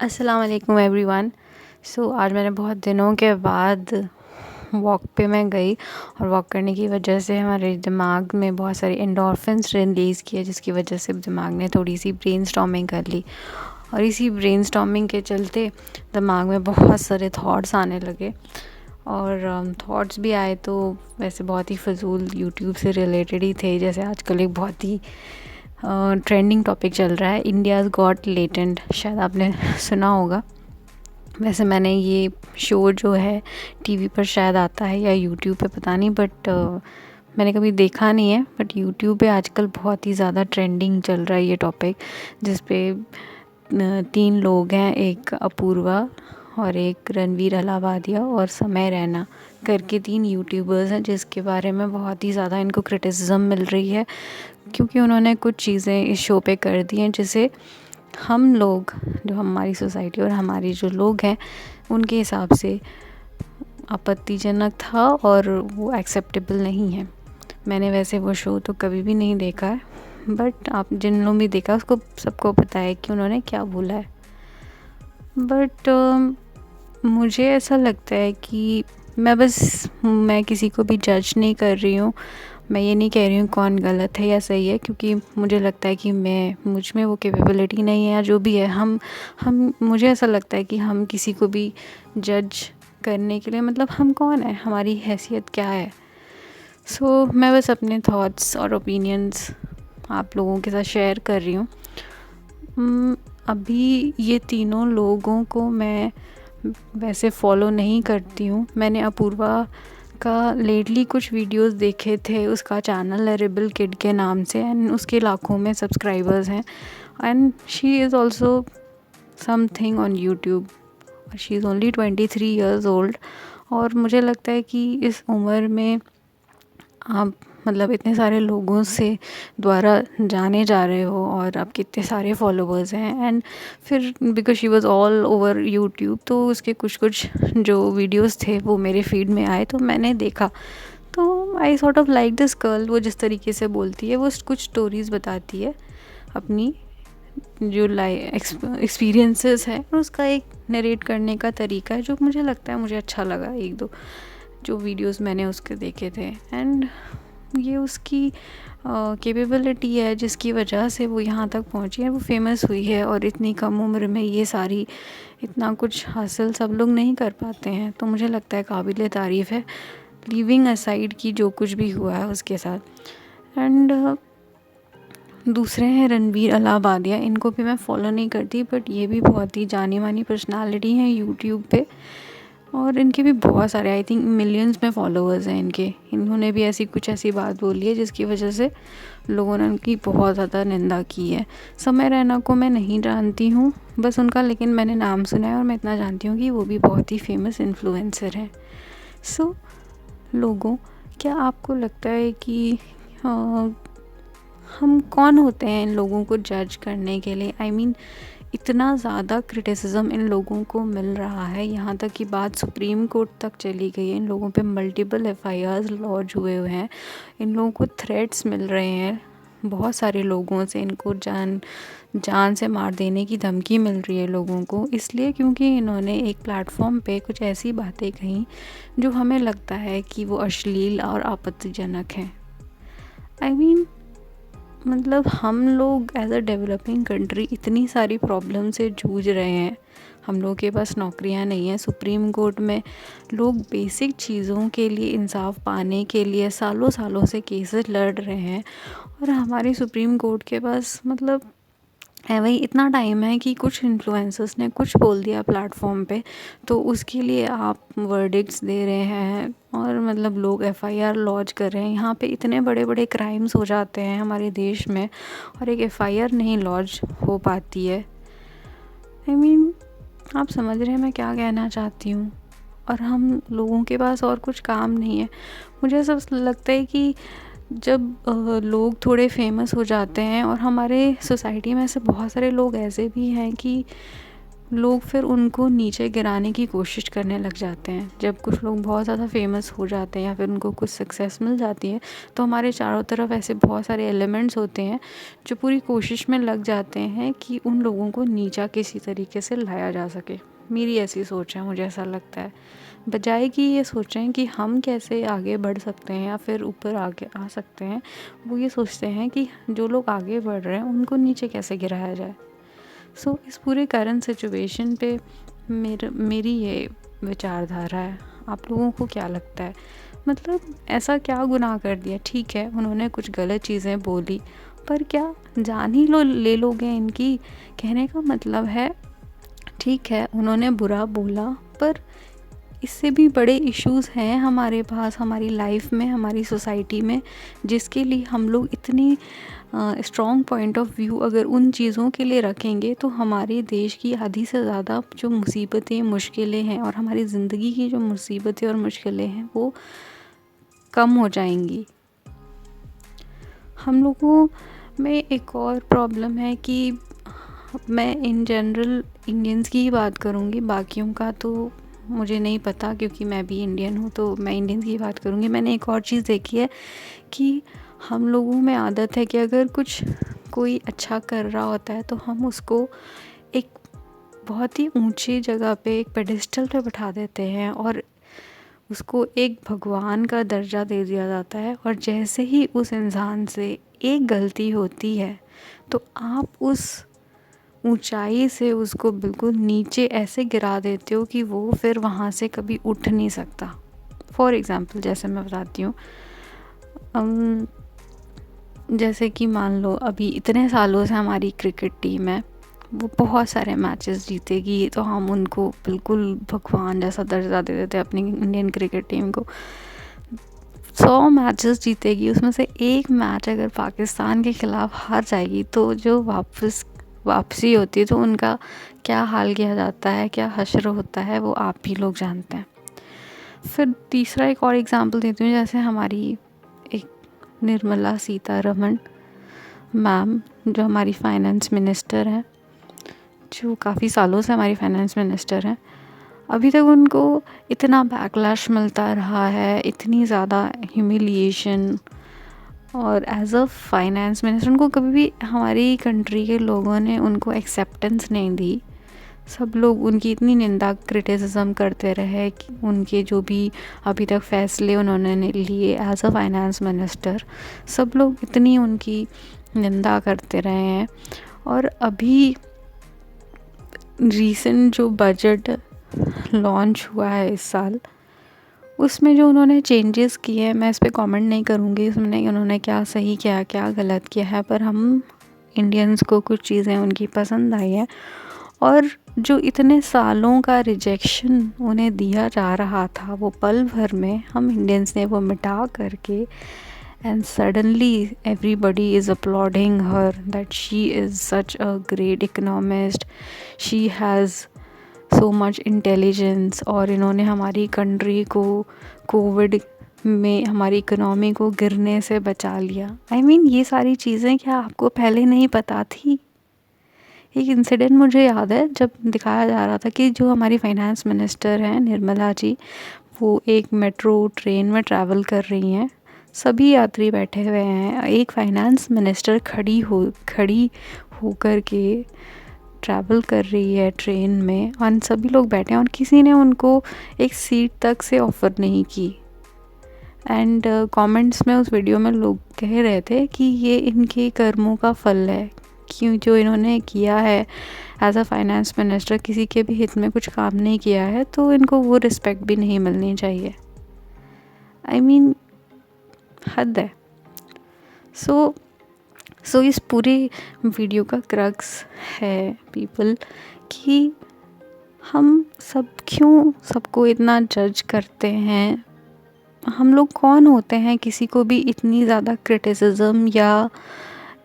अस्सलाम वालेकुम एवरीवन। आज मैंने बहुत दिनों के बाद वॉक पे मैं गई और वॉक करने की वजह से हमारे दिमाग में बहुत सारी एंडोर्फिन्स रिलीज़ किए, जिसकी वजह से दिमाग ने थोड़ी सी ब्रेनस्टॉर्मिंग कर ली। और इसी ब्रेनस्टॉर्मिंग के चलते दिमाग में बहुत सारे थॉट्स आने लगे। और थॉट्स भी आए तो वैसे बहुत ही फ़िज़ूल यूट्यूब से रिलेटेड ही थे। जैसे आजकल एक बहुत ही ट्रेंडिंग टॉपिक चल रहा है, इंडियाज़ गॉट लेटेंट, शायद आपने सुना होगा। वैसे मैंने ये शो जो है टीवी पर शायद आता है या यूट्यूब पे, पता नहीं, बट मैंने कभी देखा नहीं है। बट यूट्यूब पे आजकल बहुत ही ज़्यादा ट्रेंडिंग चल रहा है ये टॉपिक, जिस पे 3 लोग हैं, एक अपूर्वा और एक रणवीर अलाहाबादिया और समय रैना करके 3 यूट्यूबर्स हैं, जिसके बारे में बहुत ही ज़्यादा इनको क्रिटिसिज्म मिल रही है, क्योंकि उन्होंने कुछ चीज़ें इस शो पे कर दी हैं जिसे हम लोग, जो हमारी सोसाइटी और हमारे जो लोग हैं, उनके हिसाब से आपत्तिजनक था और वो एक्सेप्टेबल नहीं है। मैंने वैसे वो शो तो कभी भी नहीं देखा है, बट आप जिन लोगों ने देखा उसको सबको पता है कि उन्होंने क्या बोला है। बट मुझे ऐसा लगता है कि मैं किसी को भी जज नहीं कर रही हूँ। मैं ये नहीं कह रही हूँ कौन गलत है या सही है, क्योंकि मुझे लगता है कि मुझ में वो कैपेबिलिटी नहीं है, या जो भी है, हम मुझे ऐसा लगता है कि हम किसी को भी जज करने के लिए, मतलब हम कौन है, हमारी हैसियत क्या है। मैं बस अपने थॉट्स और ओपिनियंस आप लोगों के साथ शेयर कर रही हूँ। अभी ये तीनों लोगों को मैं वैसे फॉलो नहीं करती हूँ। मैंने अपूर्वा का लेटली कुछ वीडियोस देखे थे, उसका चैनल है रिबल किड के नाम से, एंड उसके लाखों में सब्सक्राइबर्स हैं, and she is also something on YouTube, और she is only 23 years old. और मुझे लगता है कि इस उम्र में आप मतलब इतने सारे लोगों से द्वारा जाने जा रहे हो और आपके इतने सारे फॉलोवर्स हैं, एंड फिर because she was all over YouTube, तो उसके कुछ जो वीडियोस थे वो मेरे फीड में आए, तो मैंने देखा। तो I sort of like this girl. वो जिस तरीके से बोलती है, वो कुछ स्टोरीज़ बताती है अपनी, जो एक्सपीरियंसेस है, और उसका एक नरेट करने का तरीका है जो मुझे लगता है, मुझे अच्छा लगा। 1-2 जो वीडियोस मैंने उसके देखे थे, एंड ये उसकी कैपेबिलिटी है जिसकी वजह से वो यहाँ तक पहुँची है, वो फेमस हुई है। और इतनी कम उम्र में ये सारी इतना कुछ हासिल सब लोग नहीं कर पाते हैं, तो मुझे लगता है काबिल तारीफ़ है, लीविंग असाइड की जो कुछ भी हुआ है उसके साथ। एंड दूसरे हैं रणवीर अलाहाबादिया, इनको भी मैं फॉलो नहीं करती, बट ये भी बहुत ही जानी मानी पर्सनालिटी हैं यूट्यूब पे, और इनके भी बहुत सारे, आई थिंक मिलियंस में फॉलोअर्स हैं इनके। इन्होंने भी ऐसी बात बोली है जिसकी वजह से लोगों ने उनकी बहुत ज़्यादा निंदा की है। समय रैना को मैं नहीं जानती हूँ बस उनका, लेकिन मैंने नाम सुना है और मैं इतना जानती हूँ कि वो भी बहुत ही फेमस इन्फ्लुएंसर हैं। लोगों, क्या आपको लगता है कि हम कौन होते हैं इन लोगों को जज करने के लिए? आई मीन इतना ज़्यादा क्रिटिसिज्म इन लोगों को मिल रहा है, यहाँ तक कि बात सुप्रीम कोर्ट तक चली गई है। इन लोगों पे मल्टीपल एफआईआर्स लॉन्च हुए हैं, इन लोगों को थ्रेट्स मिल रहे हैं बहुत सारे लोगों से, इनको जान से मार देने की धमकी मिल रही है लोगों को, इसलिए क्योंकि इन्होंने एक प्लेटफॉर्म पे कुछ ऐसी बातें कहीं जो हमें लगता है कि वो अश्लील और आपत्तिजनक हैं। आई मीन मतलब हम लोग एज अ डेवलपिंग कंट्री इतनी सारी प्रॉब्लम से जूझ रहे हैं, हम लोग के पास नौकरियां नहीं हैं। सुप्रीम कोर्ट में लोग बेसिक चीज़ों के लिए, इंसाफ पाने के लिए सालों सालों से केसेस लड़ रहे हैं, और हमारी सुप्रीम कोर्ट के पास मतलब है वही इतना टाइम है कि कुछ इन्फ्लुएंसर्स ने कुछ बोल दिया प्लेटफॉर्म पे, तो उसके लिए आप वर्डिक्ट्स दे रहे हैं, और मतलब लोग एफआईआर लॉन्च कर रहे हैं। यहाँ पे इतने बड़े बड़े क्राइम्स हो जाते हैं हमारे देश में, और एक एफआईआर नहीं लॉन्च हो पाती है। आई मीन आप समझ रहे हैं मैं क्या कहना चाहती हूँ। और हम लोगों के पास और कुछ काम नहीं है। मुझे ऐसा लगता है कि जब लोग थोड़े फेमस हो जाते हैं, और हमारे सोसाइटी में ऐसे बहुत सारे लोग ऐसे भी हैं कि लोग फिर उनको नीचे गिराने की कोशिश करने लग जाते हैं। जब कुछ लोग बहुत ज़्यादा फेमस हो जाते हैं या फिर उनको कुछ सक्सेस मिल जाती है, तो हमारे चारों तरफ ऐसे बहुत सारे एलिमेंट्स होते हैं जो पूरी कोशिश में लग जाते हैं कि उन लोगों को नीचा किसी तरीके से लाया जा सके। मेरी ऐसी सोच है, मुझे ऐसा लगता है। बजाय कि ये सोचें कि हम कैसे आगे बढ़ सकते हैं या फिर ऊपर आगे आ सकते हैं, वो ये सोचते हैं कि जो लोग आगे बढ़ रहे हैं उनको नीचे कैसे गिराया जाए। सो इस पूरे करंट सिचुएशन पे मेरी ये विचारधारा है। आप लोगों को क्या लगता है? मतलब ऐसा क्या गुनाह कर दिया? ठीक है, उन्होंने कुछ गलत चीज़ें बोली, पर क्या जान ही ले लोगे इनकी? कहने का मतलब है, ठीक है उन्होंने बुरा बोला, पर इससे भी बड़े इश्यूज़ हैं हमारे पास, हमारी लाइफ में, हमारी सोसाइटी में, जिसके लिए हम लोग इतनी स्ट्रॉन्ग पॉइंट ऑफ व्यू अगर उन चीज़ों के लिए रखेंगे तो हमारे देश की आधी से ज़्यादा जो मुसीबतें, मुश्किलें हैं और हमारी ज़िंदगी की जो मुसीबतें और मुश्किलें हैं वो कम हो जाएंगी। हम लोगों में एक और प्रॉब्लम है कि मैं इन जनरल इंडियंस की ही बात करूँगी, बाकियों का तो मुझे नहीं पता क्योंकि मैं भी इंडियन हूँ, तो मैं इंडियंस की बात करूँगी। मैंने एक और चीज़ देखी है कि हम लोगों में आदत है कि अगर कुछ कोई अच्छा कर रहा होता है तो हम उसको एक बहुत ही ऊंची जगह पे, एक पेडिस्टल पे बैठा देते हैं और उसको एक भगवान का दर्जा दे दिया जाता है। और जैसे ही उस इंसान से एक गलती होती है तो आप उस ऊंचाई से उसको बिल्कुल नीचे ऐसे गिरा देते हो कि वो फिर वहाँ से कभी उठ नहीं सकता। फॉर एग्ज़ाम्पल जैसे मैं बताती हूँ, जैसे कि मान लो अभी इतने सालों से हमारी क्रिकेट टीम है, वो बहुत सारे मैचेस जीतेगी, तो हम उनको बिल्कुल भगवान जैसा दर्जा दे देते हैं अपनी इंडियन क्रिकेट टीम को। 100 मैचेस जीतेगी, उसमें से एक मैच अगर पाकिस्तान के ख़िलाफ़ हार जाएगी तो जो वापसी होती है तो उनका क्या हाल किया जाता है, क्या हश्र होता है, वो आप भी लोग जानते हैं। फिर तीसरा एक और एग्ज़ाम्पल देती हूँ, जैसे हमारी एक निर्मला सीतारमण मैम जो हमारी फाइनेंस मिनिस्टर हैं, जो काफ़ी सालों से हमारी फाइनेंस मिनिस्टर हैं, अभी तक उनको इतना बैकलैश मिलता रहा है, इतनी ज़्यादा ह्यूमिलिएशन, और एज अ फाइनेंस मिनिस्टर उनको कभी भी हमारी कंट्री के लोगों ने उनको एक्सेप्टेंस नहीं दी। सब लोग उनकी इतनी निंदा, क्रिटिसिज्म करते रहे कि उनके जो भी अभी तक फ़ैसले उन्होंने लिए एज अ फाइनेंस मिनिस्टर, सब लोग इतनी उनकी निंदा करते रहे हैं। और अभी रीसेंट जो बजट लॉन्च हुआ है इस साल, उसमें जो उन्होंने चेंजेस किए हैं, मैं इस पे कमेंट नहीं करूँगी उसमें उन्होंने क्या सही किया क्या गलत किया है, पर हम इंडियंस को कुछ चीज़ें उनकी पसंद आई हैं। और जो इतने सालों का रिजेक्शन उन्हें दिया जा रहा था, वो पल भर में हम इंडियंस ने वो मिटा करके, and suddenly everybody is uploading her that she is such a great economist, she has so much intelligence, और इन्होंने हमारी कंट्री को कोविड में हमारी इकोनॉमी को गिरने से बचा लिया। आई मीन ये सारी चीज़ें क्या आपको पहले नहीं पता थी? एक इंसिडेंट मुझे याद है, जब दिखाया जा रहा था कि जो हमारी फाइनेंस मिनिस्टर हैं निर्मला जी, वो एक मेट्रो ट्रेन में ट्रैवल कर रही हैं, सभी यात्री बैठे हुए हैं, एक फाइनेंस मिनिस्टर खड़ी होकर के ट्रैवल कर रही है ट्रेन में, और सभी लोग बैठे हैं और किसी ने उनको एक सीट तक से ऑफ़र नहीं की। एंड कमेंट्स में उस वीडियो में लोग कह रहे थे कि ये इनके कर्मों का फल है, क्यों जो इन्होंने किया है एज अ फाइनेंस मिनिस्टर, किसी के भी हित में कुछ काम नहीं किया है, तो इनको वो रिस्पेक्ट भी नहीं मिलनी चाहिए। आई मीन हद है। सो इस पूरे वीडियो का क्रक्स है पीपल कि हम सब क्यों सबको इतना जज करते हैं। हम लोग कौन होते हैं किसी को भी इतनी ज़्यादा क्रिटिसिज्म या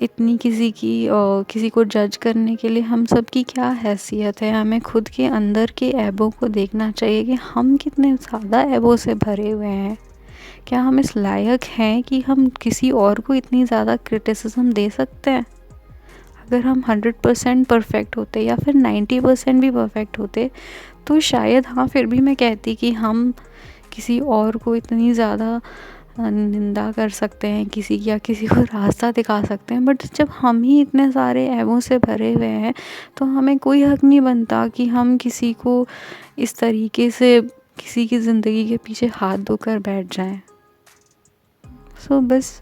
इतनी किसी को जज करने के लिए? हम सब की क्या हैसियत है? हमें खुद के अंदर के ऐबों को देखना चाहिए कि हम कितने ज़्यादा ऐबों से भरे हुए हैं। क्या हम इस लायक हैं कि हम किसी और को इतनी ज़्यादा क्रिटिसिज्म दे सकते हैं? अगर हम 100% परफेक्ट होते या फिर 90% भी परफेक्ट होते तो शायद हाँ फिर भी मैं कहती कि हम किसी और को इतनी ज़्यादा निंदा कर सकते हैं किसी की, या किसी को रास्ता दिखा सकते हैं। बट जब हम ही इतने सारे ऐबों से भरे हुए हैं तो हमें कोई हक नहीं बनता कि हम किसी को इस तरीके से किसी की ज़िंदगी के पीछे हाथ धोकर बैठ जाएं। सो बस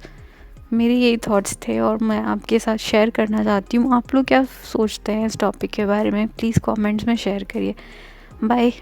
मेरे यही थॉट्स थे और मैं आपके साथ शेयर करना चाहती हूँ। आप लोग क्या सोचते हैं इस टॉपिक के बारे में, प्लीज़ कमेंट्स में शेयर करिए। बाय।